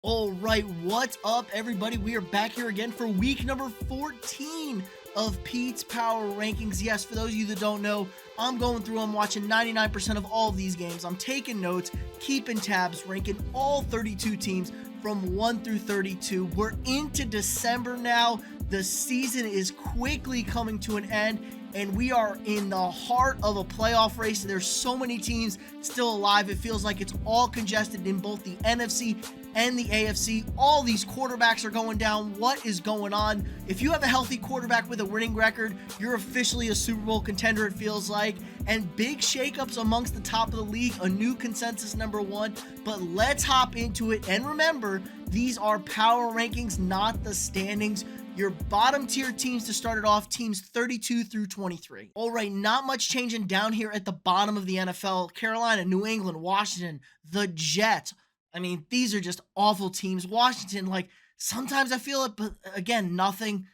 All right, what's up, everybody? We are back here again for week number 14 of Pete's Power Rankings. Yes, for those of you that don't know, I'm going through, I'm watching 99% of all of these games. I'm taking notes, keeping tabs, ranking all 32 teams from 1 through 32. We're into December now. The season is quickly coming to an end, and we are in the heart of a playoff race. There's so many teams still alive. It feels like it's all congested in both the NFC and the AFC. All these quarterbacks are going down. What is going on? If you have a healthy quarterback with a winning record, you're officially a Super Bowl contender, it feels like. And big shakeups amongst the top of the league, a new consensus number one. But let's hop into it. And remember, these are power rankings, not the standings. Your bottom tier teams to start it off, teams 32 through 23. All right, not much changing down here at the bottom of the NFL. Carolina, New England, Washington, the Jets. I mean, these are just awful teams. Washington, like, sometimes I feel it, but again, nothing.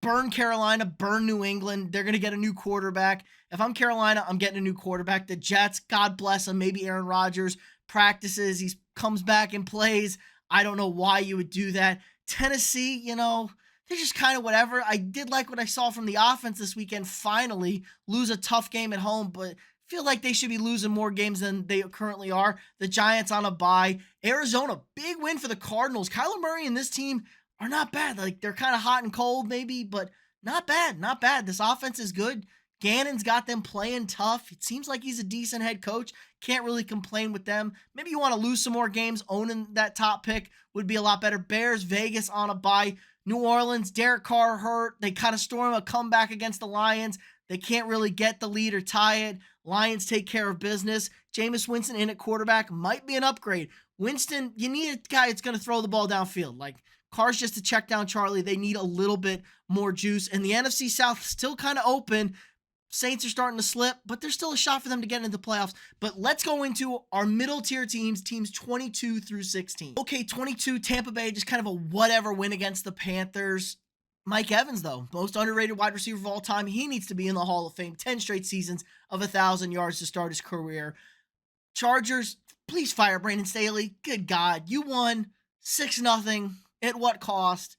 Burn Carolina, burn New England. They're going to get a new quarterback. If I'm Carolina, I'm getting a new quarterback. The Jets, God bless them. Maybe Aaron Rodgers practices. He comes back and plays. I don't know why you would do that. Tennessee, they're just kind of whatever. I did like what I saw from the offense this weekend. Finally lose a tough game at home, but feel like they should be losing more games than they currently are. The Giants on a bye. Arizona, big win for the Cardinals. Kyler Murray and this team are not bad. Like, they're kind of hot and cold maybe, but not bad, not bad. This offense is good. Gannon's got them playing tough. It seems like he's a decent head coach. Can't really complain with them. Maybe you want to lose some more games. Owning that top pick would be a lot better. Bears, Vegas on a bye. New Orleans, Derek Carr hurt. They kind of storm a comeback against the Lions. They can't really get the lead or tie it. Lions take care of business. Jameis Winston in at quarterback might be an upgrade. Winston, you need a guy that's going to throw the ball downfield. Like, Carr's just a check down Charlie. They need a little bit more juice. And the NFC South still kind of open. Saints are starting to slip, but there's still a shot for them to get into the playoffs. But let's go into our middle tier teams 22 through 16. Okay, 22, Tampa Bay, just kind of a whatever win against the Panthers. Mike Evans, though, most underrated wide receiver of all time. He needs to be in the Hall of Fame. 10 straight seasons of 1,000 yards to start his career. Chargers, please fire Brandon Staley. Good God, you won 6-0. At what cost?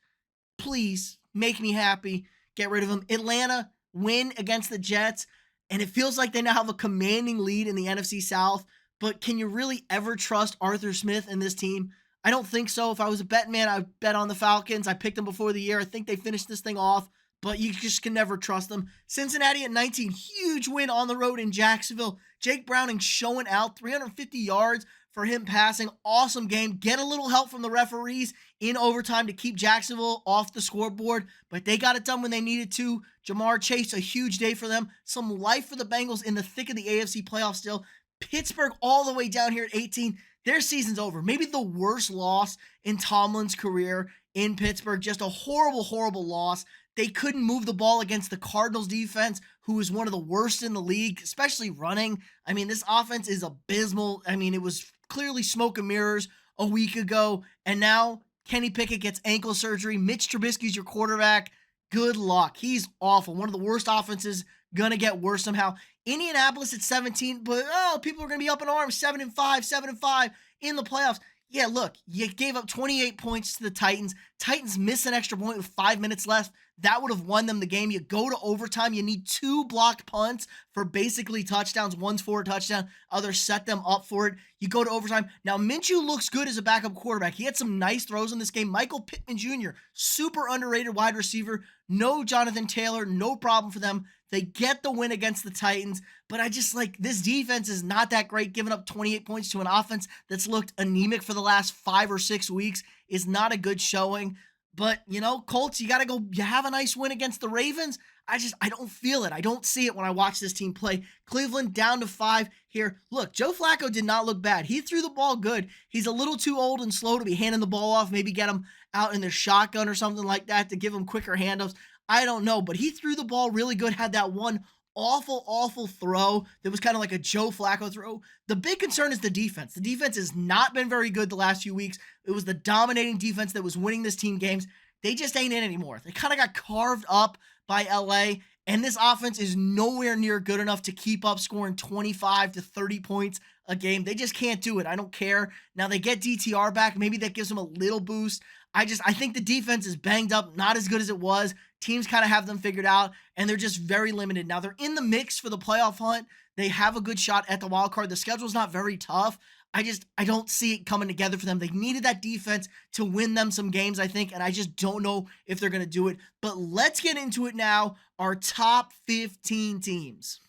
Please make me happy. Get rid of him. Atlanta, win against the Jets, and it feels like they now have a commanding lead in the NFC South, but can you really ever trust Arthur Smith and this team? I don't think so. If I was a betting man, I'd bet on the Falcons. I picked them before the year. I think they finished this thing off, but you just can never trust them. Cincinnati at 19, huge win on the road in Jacksonville. Jake Browning showing out, 350 yards for him passing. Awesome game. Get a little help from the referees in overtime to keep Jacksonville off the scoreboard, but they got it done when they needed to. Jamar Chase, a huge day for them. Some life for the Bengals in the thick of the AFC playoffs still. Pittsburgh all the way down here at 18. Their season's over. Maybe the worst loss in Tomlin's career in Pittsburgh. Just a horrible, horrible loss. They couldn't move the ball against the Cardinals defense, who is one of the worst in the league, especially running. I mean, this offense is abysmal. I mean, it was clearly smoke and mirrors a week ago, and now Kenny Pickett gets ankle surgery. Mitch Trubisky's your quarterback. Good luck. He's awful. One of the worst offenses, gonna get worse somehow. Indianapolis at 17, but people are gonna be up in arms. 7-5, 7-5 in the playoffs. Yeah, look, you gave up 28 points to the Titans. Titans miss an extra point with 5 minutes left. That would have won them the game. You go to overtime. You need 2 blocked punts for basically touchdowns. One's for a touchdown. Others set them up for it. You go to overtime. Now, Minshew looks good as a backup quarterback. He had some nice throws in this game. Michael Pittman Jr., super underrated wide receiver. No Jonathan Taylor. No problem for them. They get the win against the Titans, but I just this defense is not that great. Giving up 28 points to an offense that's looked anemic for the last 5 or 6 weeks is not a good showing. But, Colts, you got to go. You have a nice win against the Ravens. I don't feel it. I don't see it when I watch this team play. Cleveland down to 5 here. Look, Joe Flacco did not look bad. He threw the ball good. He's a little too old and slow to be handing the ball off. Maybe get him out in their shotgun or something like that to give him quicker handoffs. I don't know, but he threw the ball really good, had that one awful throw that was kind of like a Joe Flacco throw. The big concern is the defense. The defense has not been very good the last few weeks. It was the dominating defense that was winning this team games. They just ain't in anymore. They kind of got carved up by LA, And this offense is nowhere near good enough to keep up scoring 25 to 30 points a game. They just can't do it. I don't care. Now they get DTR back. Maybe that gives them a little boost. I think the defense is banged up, not as good as it was. Teams kind of have them figured out, and they're just very limited. Now they're in the mix for the playoff hunt. They have a good shot at the wild card. The schedule's not very tough. I don't see it coming together for them. They needed that defense to win them some games, I think, and I just don't know if they're going to do it. But let's get into it now. Our top 15 teams.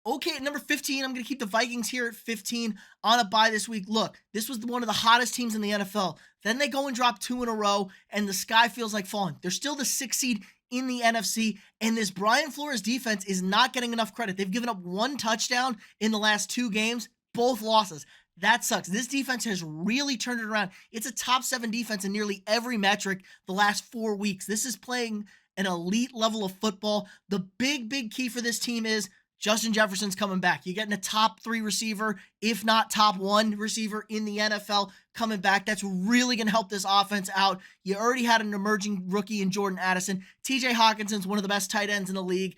Okay, at number 15, I'm going to keep the Vikings here at 15 on a bye this week. Look, this was one of the hottest teams in the NFL. Then they go and drop 2 in a row, and the sky feels like falling. They're still the 6th seed in the NFC, and this Brian Flores defense is not getting enough credit. They've given up 1 touchdown in the last 2 games, both losses. That sucks. This defense has really turned it around. It's a top 7 defense in nearly every metric the last 4 weeks. This is playing an elite level of football. The big key for this team is Justin Jefferson's coming back. You're getting a top 3 receiver, if not top 1 receiver in the NFL coming back. That's really going to help this offense out. You already had an emerging rookie in Jordan Addison. TJ Hawkinson's one of the best tight ends in the league.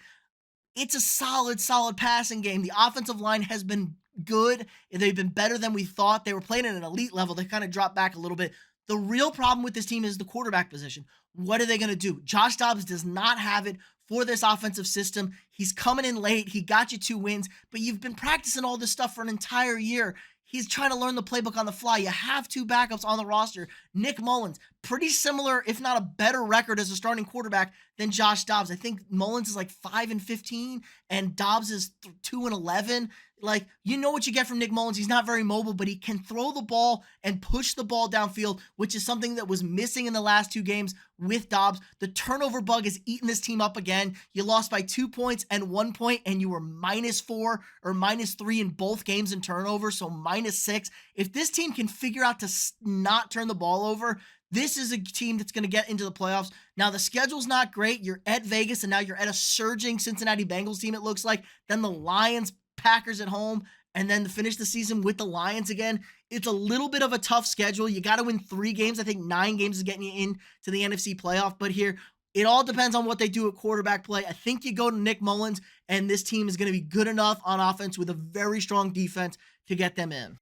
It's a solid passing game. The offensive line has been good. They've been better than we thought. They were playing at an elite level. They kind of dropped back a little bit. The real problem with this team is the quarterback position. What are they going to do? Josh Dobbs does not have it for this offensive system. He's coming in late. He got you 2 wins, but you've been practicing all this stuff for an entire year. He's trying to learn the playbook on the fly. You have 2 backups on the roster. Nick Mullins, pretty similar, if not a better record as a starting quarterback than Josh Dobbs. I think Mullins is like 5-15 and Dobbs is 2-11. Like, you know what you get from Nick Mullins. He's not very mobile, but he can throw the ball and push the ball downfield, which is something that was missing in the last 2 games with Dobbs. The turnover bug is eating this team up again. You lost by 2 points and 1 point, and you were -4 or -3 in both games in turnover, so -6. If this team can figure out to not turn the ball over, this is a team that's going to get into the playoffs. Now, the schedule's not great. You're at Vegas, and now you're at a surging Cincinnati Bengals team, it looks like. Then the Lions, Packers at home, and then to finish the season with the Lions again. It's a little bit of a tough schedule. You got to win 3 games. I think 9 games is getting you into the NFC playoff. But here, it all depends on what they do at quarterback play. I think you go to Nick Mullins, and this team is going to be good enough on offense with a very strong defense to get them in.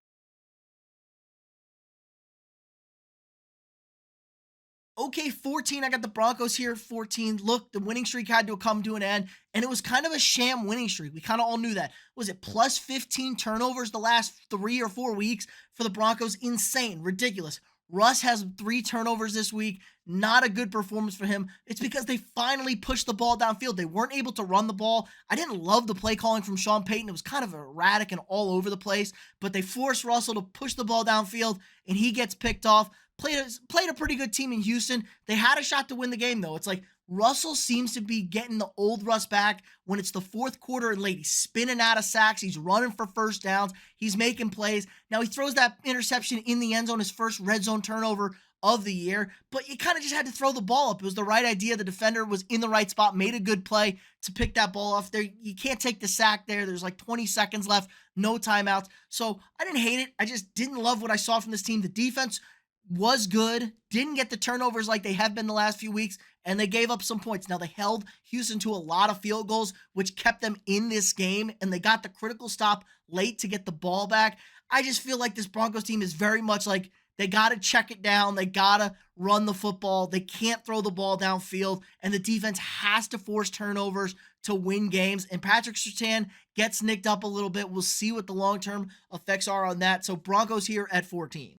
Okay, 14. I got the Broncos here, 14. Look, the winning streak had to come to an end, and it was kind of a sham winning streak. We kind of all knew that. Was it plus 15 turnovers the last 3 or 4 weeks for the Broncos? Insane, ridiculous. Russ has 3 turnovers this week. Not a good performance for him. It's because they finally pushed the ball downfield. They weren't able to run the ball. I didn't love the play calling from Sean Payton. It was kind of erratic and all over the place, but they forced Russell to push the ball downfield, and he gets picked off. Played a pretty good team in Houston. They had a shot to win the game, though. It's like Russell seems to be getting the old Russ back when it's the 4th quarter and late. He's spinning out of sacks. He's running for first downs. He's making plays. Now, he throws that interception in the end zone, his first red zone turnover of the year, but you kind of just had to throw the ball up. It was the right idea. The defender was in the right spot, made a good play to pick that ball off there. You can't take the sack there. There's like 20 seconds left, no timeouts. So I didn't hate it. I just didn't love what I saw from this team. The defense was good, didn't get the turnovers like they have been the last few weeks, and they gave up some points. Now, they held Houston to a lot of field goals, which kept them in this game, and they got the critical stop late to get the ball back. I just feel like this Broncos team is very much like they got to check it down. They got to run the football. They can't throw the ball downfield, and the defense has to force turnovers to win games. And Patrick Surtain gets nicked up a little bit. We'll see what the long-term effects are on that. So Broncos here at 14.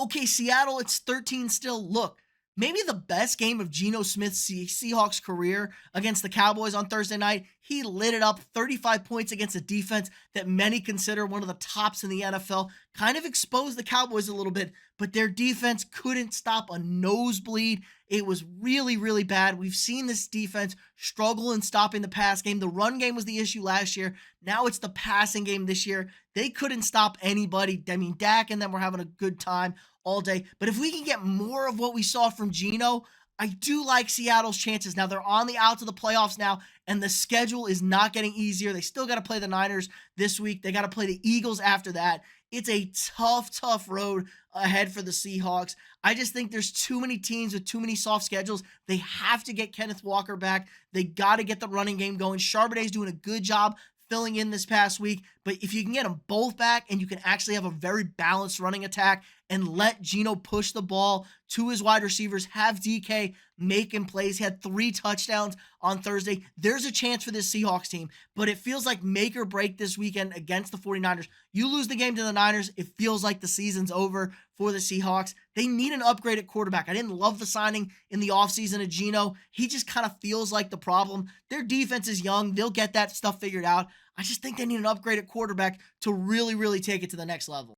Okay, Seattle, it's 13 still. Look, maybe the best game of Geno Smith's Seahawks career against the Cowboys on Thursday night. He lit it up, 35 points against a defense that many consider one of the tops in the NFL. Kind of exposed the Cowboys a little bit, but their defense couldn't stop a nosebleed. It was really bad. We've seen this defense struggle in stopping the pass game. The run game was the issue last year. Now it's the passing game this year. They couldn't stop anybody. I mean, Dak and them were having a good time all day. But if we can get more of what we saw from Geno, I do like Seattle's chances. Now, they're on the outs of the playoffs now, and the schedule is not getting easier. They still got to play the Niners this week. They got to play the Eagles after that. It's a tough road ahead for the Seahawks. I just think there's too many teams with too many soft schedules. They have to get Kenneth Walker back. They got to get the running game going. Charbonnet's doing a good job filling in this past week, but if you can get them both back and you can actually have a very balanced running attack and let Geno push the ball to his wide receivers, have DK making plays. He had 3 touchdowns on Thursday. There's a chance for this Seahawks team, but it feels like make or break this weekend against the 49ers. You lose the game to the Niners, it feels like the season's over for the Seahawks. They need an upgrade at quarterback. I didn't love the signing in the offseason of Geno. He just kind of feels like the problem. Their defense is young. They'll get that stuff figured out. I just think they need an upgrade at quarterback to really take it to the next level.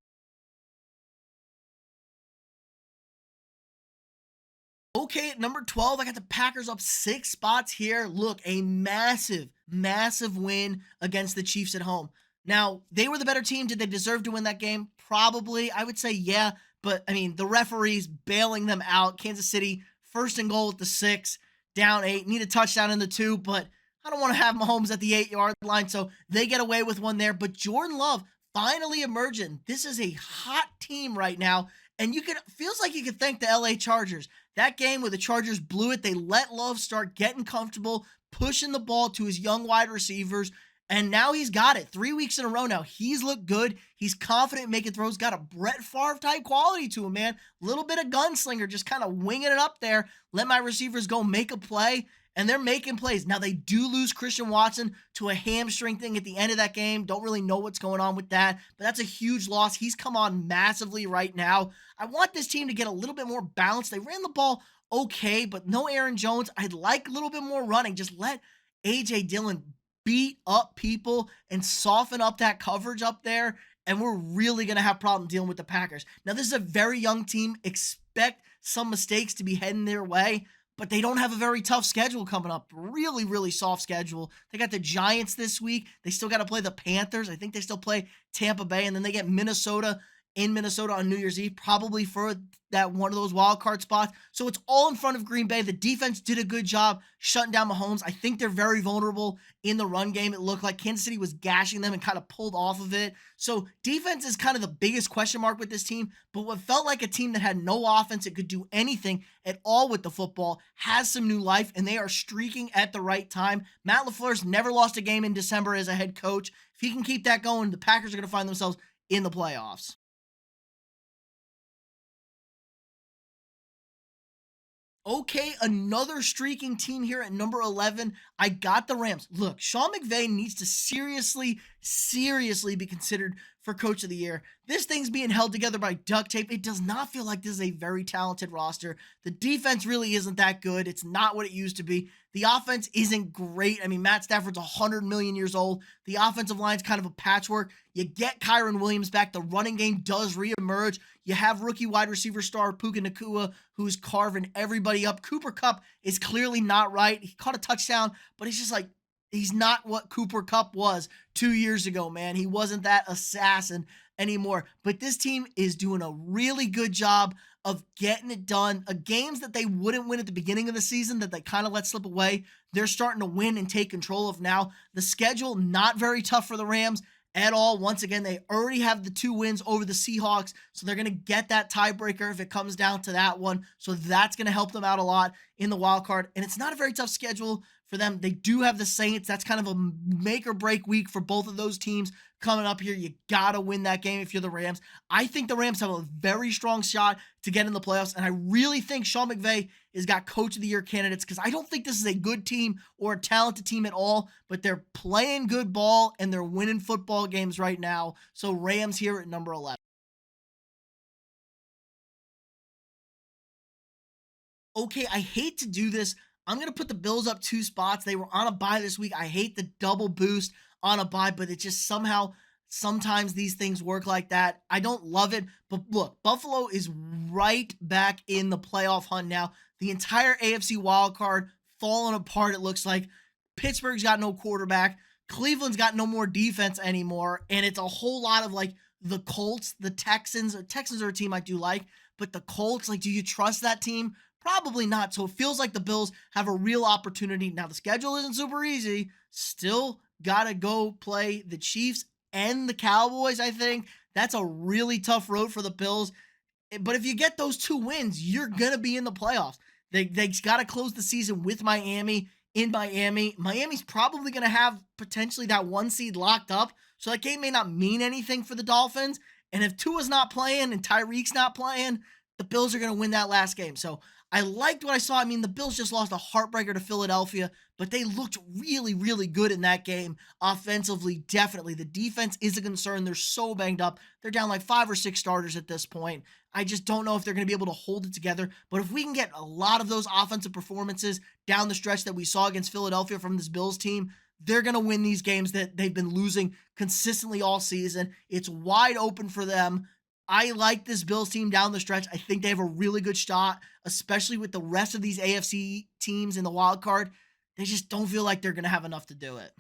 Okay, at number 12, I got the Packers up 6 spots here. Look, a massive win against the Chiefs at home. Now, they were the better team. Did they deserve to win that game? Probably. I would say yeah, but I mean, the referees bailing them out. Kansas City, first and goal at the 6, down 8, need a touchdown in the 2, but I don't want to have Mahomes at the 8-yard line, so they get away with one there. But Jordan Love finally emerging. This is a hot team right now, and feels like you could thank the LA Chargers. That game where the Chargers blew it, they let Love start getting comfortable, pushing the ball to his young wide receivers, and now he's got it. 3 weeks in a row now. He's looked good. He's confident making throws. Got a Brett Favre type quality to him, man. A little bit of gunslinger, just kind of winging it up there. Let my receivers go make a play, and they're making plays. Now, they do lose Christian Watson to a hamstring thing at the end of that game. Don't really know what's going on with that, but that's a huge loss. He's come on massively right now. I want this team to get a little bit more balanced. They ran the ball okay, but no Aaron Jones. I'd like a little bit more running. Just let A.J. Dillon beat up people and soften up that coverage up there, and we're really going to have problems dealing with the Packers. Now, this is a very young team. Expect some mistakes to be heading their way, but they don't have a very tough schedule coming up. Really soft schedule. They got the Giants this week. They still got to play the Panthers. I think they still play Tampa Bay, and then they get Minnesota in Minnesota on New Year's Eve, probably for that one of those wild card spots. So it's all in front of Green Bay. The defense did a good job shutting down Mahomes. I think they're very vulnerable in the run game. It looked like Kansas City was gashing them and kind of pulled off of it. So defense is kind of the biggest question mark with this team, but what felt like a team that had no offense, it could do anything at all with the football, has some new life, and they are streaking at the right time. Matt LaFleur's never lost a game in December as a head coach. If he can keep that going, the Packers are going to find themselves in the playoffs. Okay, another streaking team here at number 11. I got the Rams. Look, Sean McVay needs to seriously be considered for Coach of the Year. This thing's being held together by duct tape. It does not feel like this is a very talented roster. The defense really isn't that good. It's not what it used to be. The offense isn't great. I mean, Matt Stafford's 100 million years old. The offensive line's kind of a patchwork. You get Kyron Williams back. The running game does reemerge. You have rookie wide receiver star Puka Nacua, who's carving everybody up. Cooper Kupp is clearly not right. He caught a touchdown, but he's just like, he's not what Cooper Kupp was 2 years ago, man. He wasn't that assassin anymore. But this team is doing a really good job of getting it done. Games that they wouldn't win at the beginning of the season that they kind of let slip away, they're starting to win and take control of now. The schedule, not very tough for the Rams at all. Once again, they already have the 2 wins over the Seahawks, so they're going to get that tiebreaker if it comes down to that one. So that's going to help them out a lot in the wild card. And it's not a very tough schedule for them. They do have the Saints. That's kind of a make or break week for both of those teams coming up here. You got to win that game if you're the Rams. I think the Rams have a very strong shot to get in the playoffs, and I really think Sean McVay has got Coach of the Year candidates because I don't think this is a good team or a talented team at all, but they're playing good ball and they're winning football games right now. So Rams here at number 11. Okay, I hate to do this. I'm going to put the Bills up 2 spots. They were on a bye this week. I hate the double boost on a bye, but it just somehow, sometimes these things work like that. I don't love it, but look, Buffalo is right back in the playoff hunt now. The entire AFC wild card falling apart, it looks like. Pittsburgh's got no quarterback. Cleveland's got no more defense anymore, and it's a whole lot of like the Colts, the Texans. Texans are a team I do like, but the Colts, like, do you trust that team? Probably not. So it feels like the Bills have a real opportunity. Now, the schedule isn't super easy. Still got to go play the Chiefs and the Cowboys, I think. That's a really tough road for the Bills. But if you get those 2 wins, you're gonna be in the playoffs. They got to close the season with Miami in Miami. Miami's probably gonna have potentially that 1 seed locked up, so that game may not mean anything for the Dolphins. And if Tua's not playing and Tyreek's not playing, the Bills are gonna win that last game. So I liked what I saw. I mean, the Bills just lost a heartbreaker to Philadelphia, but they looked really, really good in that game offensively. Definitely, the defense is a concern. They're so banged up. They're down like 5 or 6 starters at this point. I just don't know if they're going to be able to hold it together. But if we can get a lot of those offensive performances down the stretch that we saw against Philadelphia from this Bills team, they're going to win these games that they've been losing consistently all season. It's wide open for them. I like this Bills team down the stretch. I think they have a really good shot, especially with the rest of these AFC teams in the wild card. They just don't feel like they're going to have enough to do it.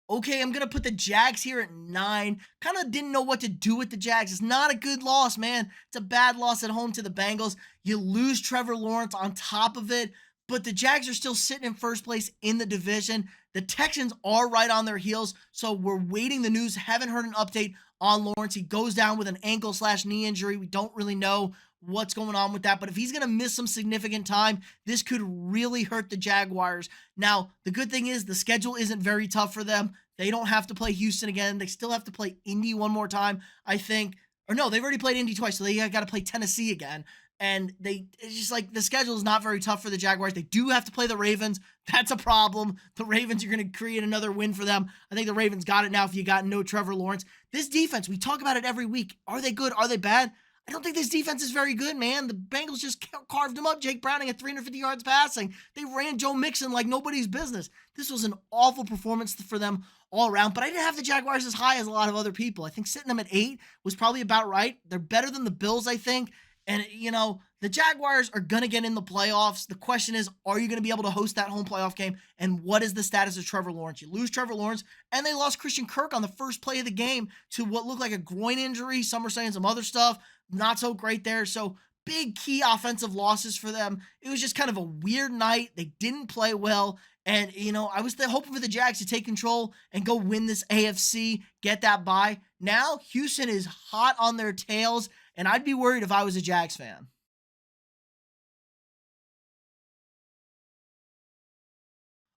Okay, I'm going to put the Jags here at 9. Kind of didn't know what to do with the Jags. It's not a good loss, man. It's a bad loss at home to the Bengals. You lose Trevor Lawrence on top of it, but the Jags are still sitting in first place in the division. The Texans are right on their heels, so we're waiting the news. Haven't heard an update on Lawrence. He goes down with an ankle/knee injury. We don't really know what's going on with that, but if he's going to miss some significant time, this could really hurt the Jaguars. Now, the good thing is the schedule isn't very tough for them. They don't have to play Houston again. They still have to play Indy one more time, I think. Or no, they've already played Indy twice, so they got to play Tennessee again. And it's just like the schedule is not very tough for the Jaguars. They do have to play the Ravens. That's a problem. The Ravens are going to create another win for them. I think the Ravens got it now if you got no Trevor Lawrence. This defense, we talk about it every week. Are they good? Are they bad? I don't think this defense is very good, man. The Bengals just carved him up. Jake Browning at 350 yards passing. They ran Joe Mixon like nobody's business. This was an awful performance for them all around, but I didn't have the Jaguars as high as a lot of other people. I think sitting them at 8 was probably about right. They're better than the Bills, I think. And, the Jaguars are going to get in the playoffs. The question is, are you going to be able to host that home playoff game? And what is the status of Trevor Lawrence? You lose Trevor Lawrence, and they lost Christian Kirk on the first play of the game to what looked like a groin injury. Some are saying some other stuff. Not so great there. So big key offensive losses for them. It was just kind of a weird night. They didn't play well. And, I was hoping for the Jags to take control and go win this AFC, get that bye. Now, Houston is hot on their tails, and I'd be worried if I was a Jags fan.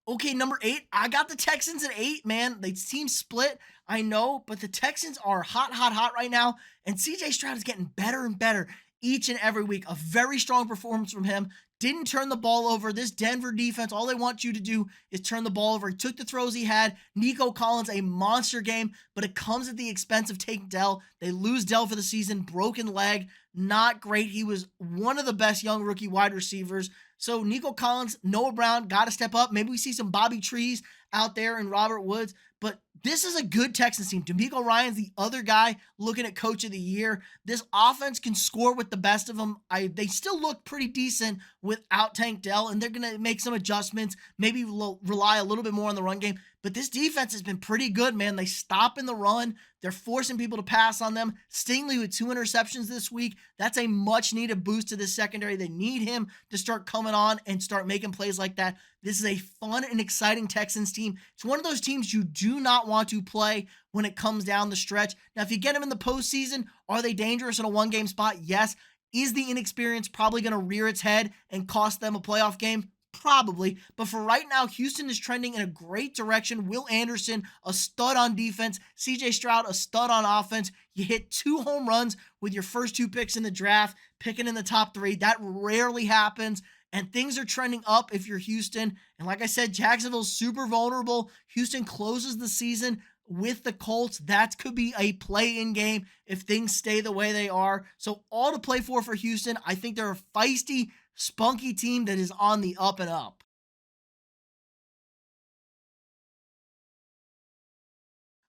Okay, number 8, I got the Texans at 8, man. They seem split, I know, but the Texans are hot, hot, hot right now, and CJ Stroud is getting better and better each and every week. A very strong performance from him. Didn't turn the ball over. This Denver defense, all they want you to do is turn the ball over. He took the throws he had. Nico Collins, a monster game, but it comes at the expense of taking Dell. They lose Dell for the season. Broken leg. Not great. He was one of the best young rookie wide receivers. So Nico Collins, Noah Brown, got to step up. Maybe we see some Bobby Trees out there and Robert Woods. But this is a good Texans team. D'Amico Ryan's the other guy looking at Coach of the Year. This offense can score with the best of them. They still look pretty decent without Tank Dell, and they're going to make some adjustments, maybe rely a little bit more on the run game. But this defense has been pretty good, man. They stop in the run. They're forcing people to pass on them. Stingley with 2 interceptions this week. That's a much-needed boost to the secondary. They need him to start coming on and start making plays like that. This is a fun and exciting Texans team. It's one of those teams you do not want to play when it comes down the stretch. Now, if you get them in the postseason, are they dangerous in a one-game spot? Yes. Is the inexperience probably going to rear its head and cost them a playoff game? Probably. But for right now, Houston is trending in a great direction. Will Anderson, a stud on defense. CJ Stroud, a stud on offense. You hit 2 home runs with your first 2 picks in the draft, picking in the top 3. That rarely happens. And things are trending up if you're Houston. And like I said, Jacksonville's super vulnerable. Houston closes the season with the Colts. That could be a play-in game if things stay the way they are. So all to play for Houston. I think they're a feisty, spunky team that is on the up and up.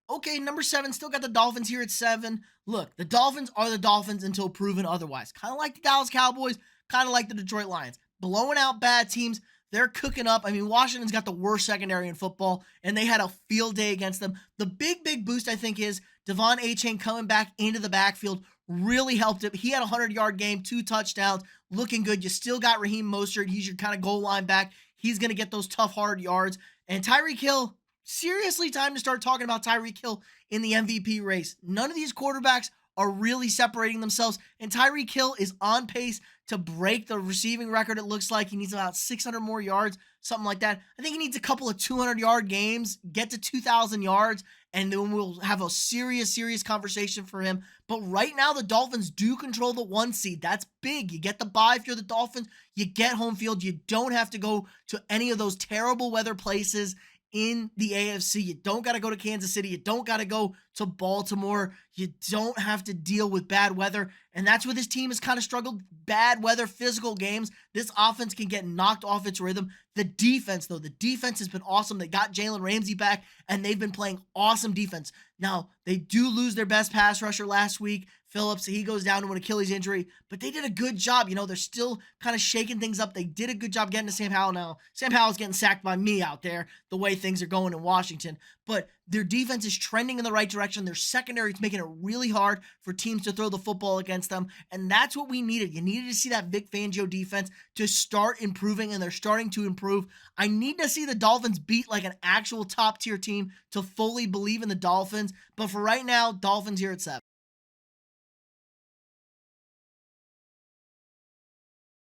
Okay, number 7, still got the Dolphins here at 7. Look, the Dolphins are the Dolphins until proven otherwise. Kind of like the Dallas Cowboys, kind of like the Detroit Lions. Blowing out bad teams. They're cooking up. I mean, Washington's got the worst secondary in football, and they had a field day against them. The big boost, I think, is Devon Achane coming back into the backfield really helped him. He had a 100-yard game, 2 touchdowns, looking good. You still got Raheem Mostert. He's your kind of goal line back. He's going to get those tough, hard yards. And Tyreek Hill, seriously time to start talking about Tyreek Hill in the MVP race. None of these quarterbacks are really separating themselves, and Tyreek Hill is on pace to break the receiving record. It looks like he needs about 600 more yards, something like that. I think he needs a couple of 200-yard games, get to 2,000 yards, and then we'll have a serious conversation for him. But right now, the Dolphins do control the 1 seed. That's big. You get the bye if you're the Dolphins. You get home field. You don't have to go to any of those terrible weather places in the AFC. You don't got to go to Kansas City. You don't got to go to Baltimore. You don't have to deal with bad weather. And that's where this team has kind of struggled. Bad weather, physical games. This offense can get knocked off its rhythm. The defense, though, the defense has been awesome. They got Jalen Ramsey back, and they've been playing awesome defense. Now, they do lose their best pass rusher last week. Phillips, he goes down to an Achilles injury, but they did a good job. They're still kind of shaking things up. They did a good job getting to Sam Howell now. Sam Howell's getting sacked by me out there, the way things are going in Washington. But their defense is trending in the right direction. Their secondary is making it really hard for teams to throw the football against them, and that's what we needed. You needed to see that Vic Fangio defense to start improving, and they're starting to improve. I need to see the Dolphins beat like an actual top-tier team to fully believe in the Dolphins, but for right now, Dolphins here at 7.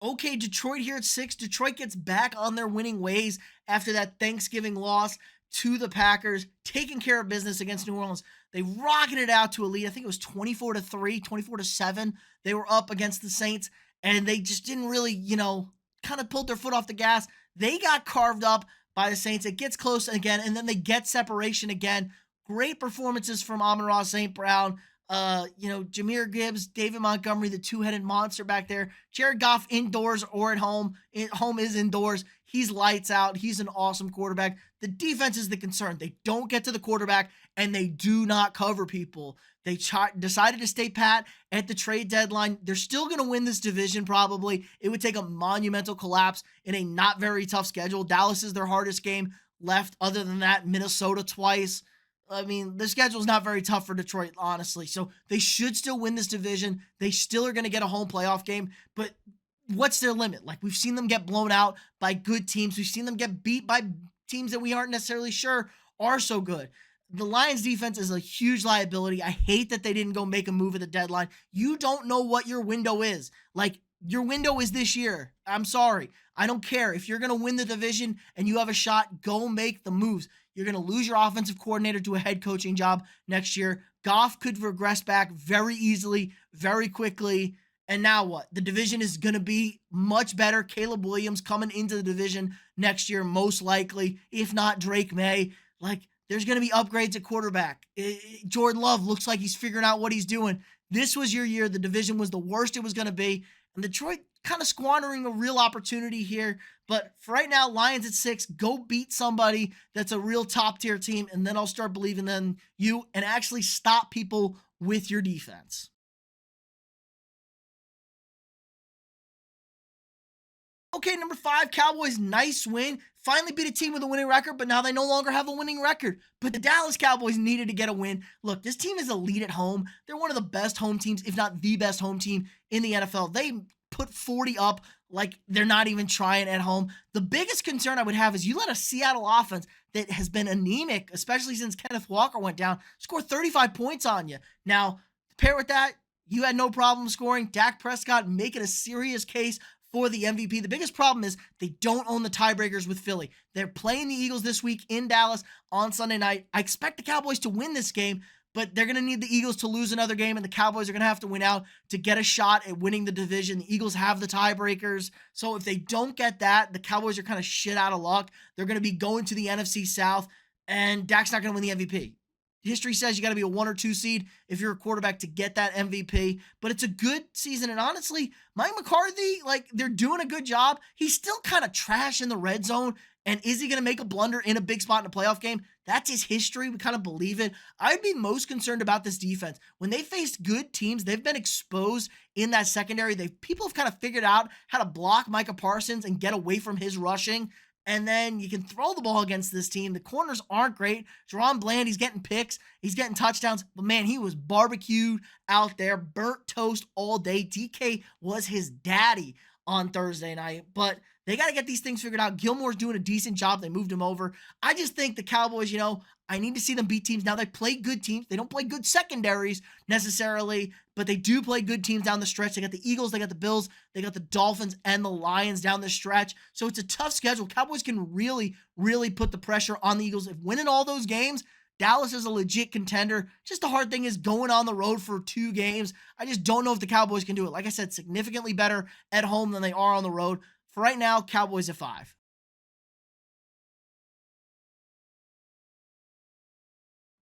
Okay, Detroit here at 6. Detroit gets back on their winning ways after that Thanksgiving loss to the Packers, taking care of business against New Orleans. They rocketed it out to a lead. I think it was 24-3, 24-7. They were up against the Saints, and they just didn't really, kind of pulled their foot off the gas. They got carved up by the Saints. It gets close again, and then they get separation again. Great performances from Amon-Ra St. Brown. Jahmyr Gibbs, David Montgomery, the two-headed monster back there. Jared Goff indoors or at home. Home is indoors. He's lights out. He's an awesome quarterback. The defense is the concern. They don't get to the quarterback, and they do not cover people. They decided to stay pat at the trade deadline. They're still going to win this division probably. It would take a monumental collapse in a not very tough schedule. Dallas is their hardest game left. Other than that, Minnesota twice. I mean, the schedule's not very tough for Detroit, honestly. So they should still win this division. They still are going to get a home playoff game. But what's their limit? Like, we've seen them get blown out by good teams. We've seen them get beat by teams that we aren't necessarily sure are so good. The Lions defense is a huge liability. I hate that they didn't go make a move at the deadline. You don't know what your window is. Like, your window is this year. I'm sorry. I don't care. If you're going to win the division and you have a shot, go make the moves. You're going to lose your offensive coordinator to a head coaching job next year. Goff could regress back very easily, very quickly. And now what? The division is going to be much better. Caleb Williams coming into the division next year, most likely. If not, Drake May. Like, there's going to be upgrades at quarterback. Jordan Love looks like he's figuring out what he's doing. This was your year. The division was the worst it was going to be. And Detroit kind of squandering a real opportunity here. But for right now, Lions at 6, go beat somebody that's a real top-tier team, and then I'll start believing in you and actually stop people with your defense. Okay, number 5, Cowboys, nice win. Finally beat a team with a winning record, but now they no longer have a winning record. But the Dallas Cowboys needed to get a win. Look, this team is elite at home. They're one of the best home teams, if not the best home team in the NFL. They put 40 up like they're not even trying at home. The biggest concern I would have is you let a Seattle offense that has been anemic, especially since Kenneth Walker went down, score 35 points on you. Now, pair with that, you had no problem scoring. Dak Prescott making a serious case for the MVP. The biggest problem is they don't own the tiebreakers with Philly. They're playing the Eagles this week in Dallas on Sunday night. I expect the Cowboys to win this game, but they're going to need the Eagles to lose another game, and the Cowboys are going to have to win out to get a shot at winning the division. The Eagles have the tiebreakers, so if they don't get that, the Cowboys are kind of shit out of luck. They're going to be going to the NFC South, and Dak's not going to win the MVP. History says you got to be a 1 or 2 seed if you're a quarterback to get that MVP, but it's a good season. And honestly, Mike McCarthy, they're doing a good job. He's still kind of trash in the red zone. And is he going to make a blunder in a big spot in a playoff game? That's his history. We kind of believe it. I'd be most concerned about this defense. When they faced good teams, they've been exposed in that secondary. People have kind of figured out how to block Micah Parsons and get away from his rushing. And then you can throw the ball against this team. The corners aren't great. Jerron Bland, he's getting picks. He's getting touchdowns. But, man, he was barbecued out there, burnt toast all day. DK was his daddy on Thursday night. But They got to get these things figured out. Gilmore's doing a decent job. They moved him over. I just think the Cowboys, I need to see them beat teams. Now, they play good teams. They don't play good secondaries necessarily, but they do play good teams down the stretch. They got the Eagles, they got the Bills, they got the Dolphins and the Lions down the stretch. So it's a tough schedule. Cowboys can really, really put the pressure on the Eagles. If winning all those games, Dallas is a legit contender. Just the hard thing is going on the road for 2 games. I just don't know if the Cowboys can do it. Like I said, significantly better at home than they are on the road. For right now, Cowboys at 5.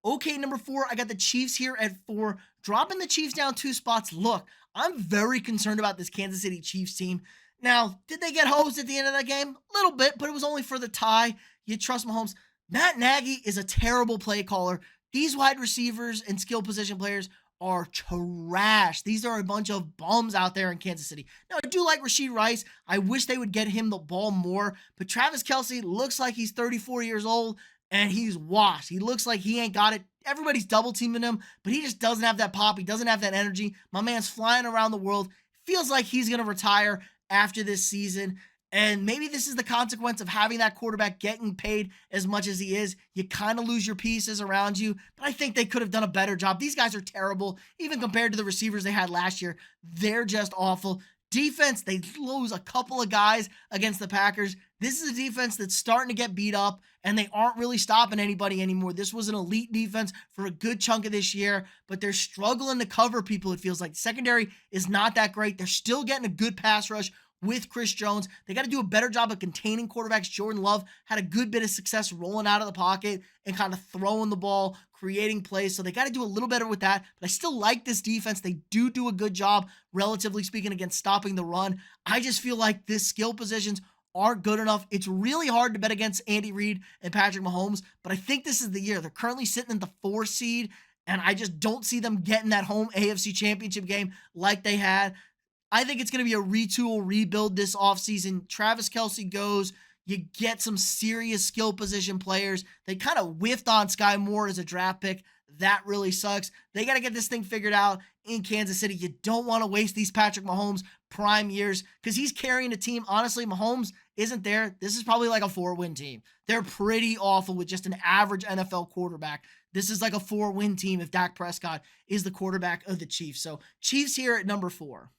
Okay, number 4, I got the Chiefs here at 4, dropping the Chiefs down 2 spots. Look, I'm very concerned about this Kansas City Chiefs team. Now, did they get hosed at the end of that game? A little bit, but it was only for the tie. You trust Mahomes. Matt Nagy is a terrible play caller. These wide receivers and skill position players are trash. These are a bunch of bums out there in Kansas City. Now, I do like Rashee Rice. I wish they would get him the ball more, but Travis Kelce looks like he's 34 years old and he's washed. He looks like he ain't got it. Everybody's double teaming him, but he just doesn't have that pop. He doesn't have that energy. My man's flying around the world. Feels like he's going to retire after this season. And maybe this is the consequence of having that quarterback getting paid as much as he is. You kind of lose your pieces around you, but I think they could have done a better job. These guys are terrible, even compared to the receivers they had last year. They're just awful. Defense, they lose a couple of guys against the Packers. This is a defense that's starting to get beat up, and they aren't really stopping anybody anymore. This was an elite defense for a good chunk of this year, but they're struggling to cover people, it feels like. Secondary is not that great. They're still getting a good pass rush with Chris Jones. They got to do a better job of containing quarterbacks. Jordan Love had a good bit of success rolling out of the pocket and kind of throwing the ball, creating plays. So they got to do a little better with that. But I still like this defense. They do a good job, relatively speaking, against stopping the run. I just feel like this skill positions aren't good enough. It's really hard to bet against Andy Reid and Patrick Mahomes, but I think this is the year. They're currently sitting in the 4 seed, and I just don't see them getting that home AFC championship game like they had. I think it's going to be a retool, rebuild this offseason. Travis Kelce goes. You get some serious skill position players. They kind of whiffed on Sky Moore as a draft pick. That really sucks. They got to get this thing figured out in Kansas City. You don't want to waste these Patrick Mahomes prime years because he's carrying a team. Honestly, Mahomes isn't there. This is probably like a 4-win team. They're pretty awful with just an average NFL quarterback. This is like a 4-win team if Dak Prescott is the quarterback of the Chiefs. So Chiefs here at number 4.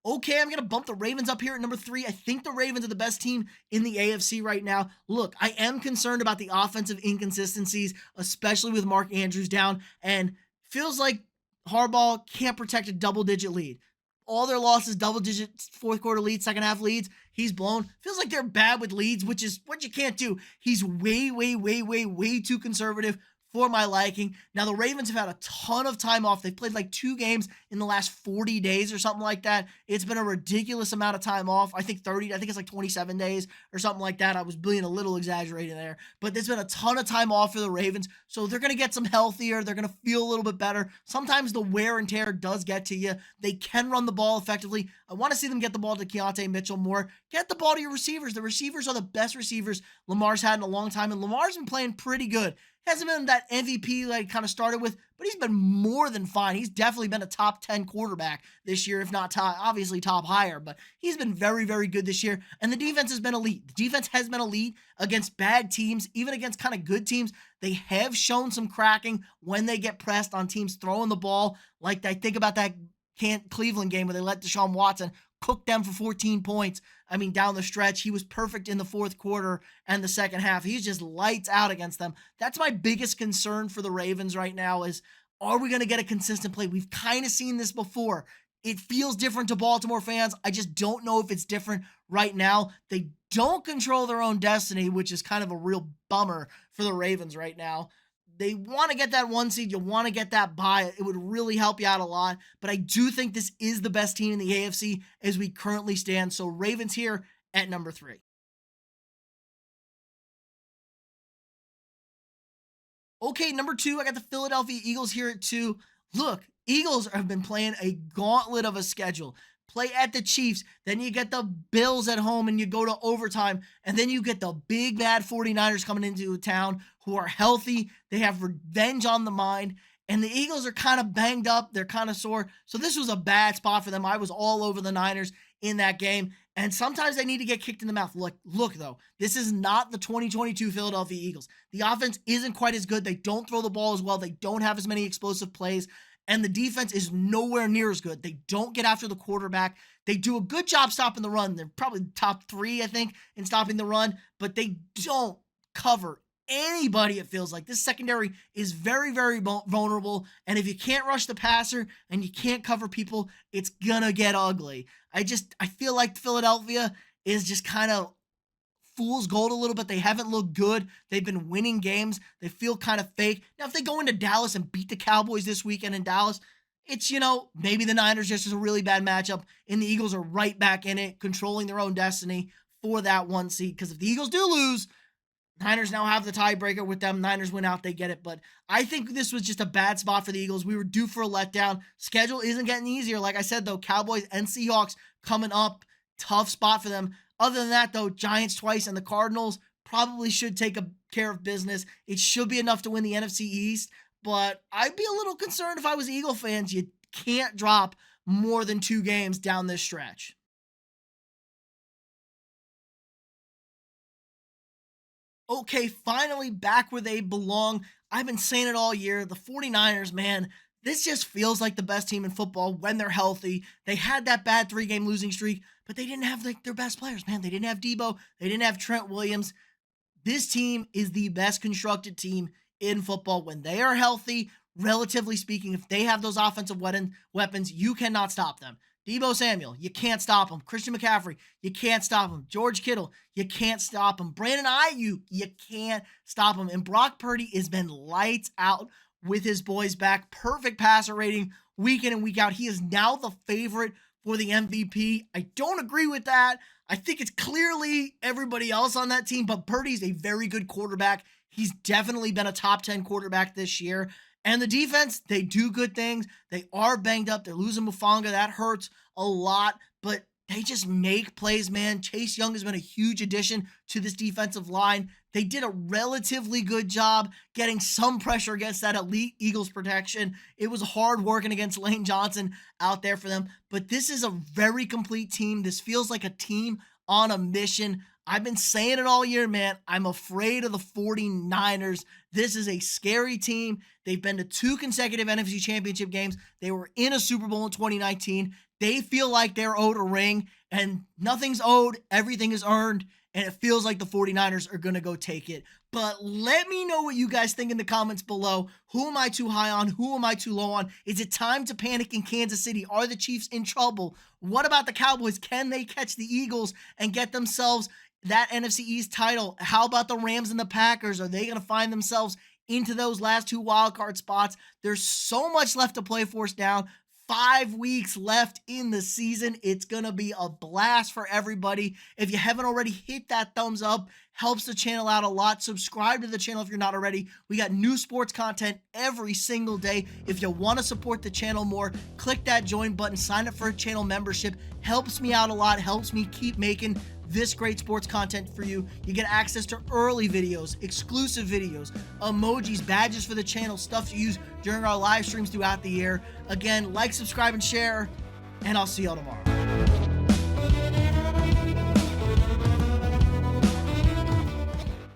Okay, I'm going to bump the Ravens up here at number 3. I think the Ravens are the best team in the AFC right now. Look, I am concerned about the offensive inconsistencies, especially with Mark Andrews down, and feels like Harbaugh can't protect a double-digit lead. All their losses, double-digit fourth quarter leads, second half leads, he's blown. Feels like they're bad with leads, which is what you can't do. He's way too conservative for my liking. Now, the Ravens have had a ton of time off. They've played like 2 games in the last 40 days or something like that. It's been a ridiculous amount of time off. I think it's like 27 days or something like that. I was being a little exaggerated there, but there's been a ton of time off for the Ravens. So they're going to get some healthier. They're going to feel a little bit better. Sometimes the wear and tear does get to you. They can run the ball effectively. I want to see them get the ball to Keontae Mitchell more. Get the ball to your receivers. The receivers are the best receivers Lamar's had in a long time, and Lamar's been playing pretty good. Hasn't been that MVP like kind of started with, but he's been more than fine. He's definitely been a top 10 quarterback this year, if not top, obviously top higher, but he's been very good this year. And the defense has been elite. The defense has been elite against bad teams, even against kind of good teams. They have shown some cracking when they get pressed on teams throwing the ball. Like I think about that Cleveland game where they let Deshaun Watson cook them for 14 points. I mean, down the stretch, he was perfect in the fourth quarter and the second half. He's just lights out against them. That's my biggest concern for the Ravens right now is, are we going to get a consistent play? We've kind of seen this before. It feels different to Baltimore fans. I just don't know if it's different right now. They don't control their own destiny, which is kind of a real bummer for the Ravens right now. They want to get that 1 seed. You want to get that bye. It would really help you out a lot. But I do think this is the best team in the AFC as we currently stand. So Ravens here at number 3. Okay, number 2, I got the Philadelphia Eagles here at 2. Look, Eagles have been playing a gauntlet of a schedule. Play at the Chiefs, then you get the Bills at home and you go to overtime, and then you get the big bad 49ers coming into town who are healthy. They have revenge on the mind, And the Eagles are kind of banged up. They're kind of sore. So this was a bad spot for them. I was all over the Niners in that game. And sometimes they need to get kicked in the mouth. Look, though, this is not the 2022 Philadelphia Eagles. The offense isn't quite as good. They don't throw the ball as well. They don't have as many explosive plays. And the defense is nowhere near as good. They don't get after the quarterback. They do a good job stopping the run. They're probably top 3, I think, in stopping the run. But they don't cover anybody, it feels like. This secondary is very, very vulnerable. And if you can't rush the passer and you can't cover people, it's going to get ugly. I feel like Philadelphia is just kind of fool's gold a little bit. They haven't looked good. They've been winning games. They feel kind of fake. Now, if they go into Dallas and beat the Cowboys this weekend in Dallas, it's, maybe the Niners just is a really bad matchup and the Eagles are right back in it, controlling their own destiny for that 1 seed. Because if the Eagles do lose, Niners now have the tiebreaker with them. Niners win out, they get it. But I think this was just a bad spot for the Eagles. We were due for a letdown. Schedule isn't getting easier. Like I said, though, Cowboys and Seahawks coming up. Tough spot for them. Other than that, though, Giants twice and the Cardinals probably should take care of business. It should be enough to win the NFC East. But I'd be a little concerned if I was Eagle fans. You can't drop more than 2 games down this stretch. Okay, finally back where they belong. I've been saying it all year. The 49ers, man, this just feels like the best team in football when they're healthy. They had that bad 3-game losing streak, but they didn't have their best players, man. They didn't have Debo. They didn't have Trent Williams. This team is the best constructed team in football when they are healthy. Relatively speaking, if they have those offensive weapons, you cannot stop them. Debo Samuel, you can't stop him. Christian McCaffrey, you can't stop him. George Kittle, you can't stop him. Brandon Ayuk, you can't stop him. And Brock Purdy has been lights out with his boys back. Perfect passer rating week in and week out. He is now the favorite for the MVP. I don't agree with that. I think it's clearly everybody else on that team, but Purdy's a very good quarterback. He's definitely been a top 10 quarterback this year. And the defense, they do good things. They are banged up. They're losing Mufanga. That hurts a lot, but they just make plays, man. Chase Young has been a huge addition to this defensive line. They did a relatively good job getting some pressure against that elite Eagles protection. It was hard working against Lane Johnson out there for them, but this is a very complete team. This feels like a team on a mission. I've been saying it all year, man. I'm afraid of the 49ers. This is a scary team. They've been to 2 consecutive NFC Championship games. They were in a Super Bowl in 2019. They feel like they're owed a ring, and nothing's owed. Everything is earned, and it feels like the 49ers are going to go take it. But let me know what you guys think in the comments below. Who am I too high on? Who am I too low on? Is it time to panic in Kansas City? Are the Chiefs in trouble? What about the Cowboys? Can they catch the Eagles and get themselves that NFC East title? How about the Rams and the Packers? Are they going to find themselves into those last 2 wildcard spots? There's so much left to play for us down. 5 weeks left in the season. It's going to be a blast for everybody. If you haven't already, hit that thumbs up. Helps the channel out a lot. Subscribe to the channel if you're not already. We got new sports content every single day. If you want to support the channel more, click that join button. Sign up for a channel membership. Helps me out a lot. Helps me keep making this great sports content for you. You get access to early videos, exclusive videos, emojis, badges for the channel, stuff to use during our live streams throughout the year. Again, like, subscribe, and share, and I'll see y'all tomorrow.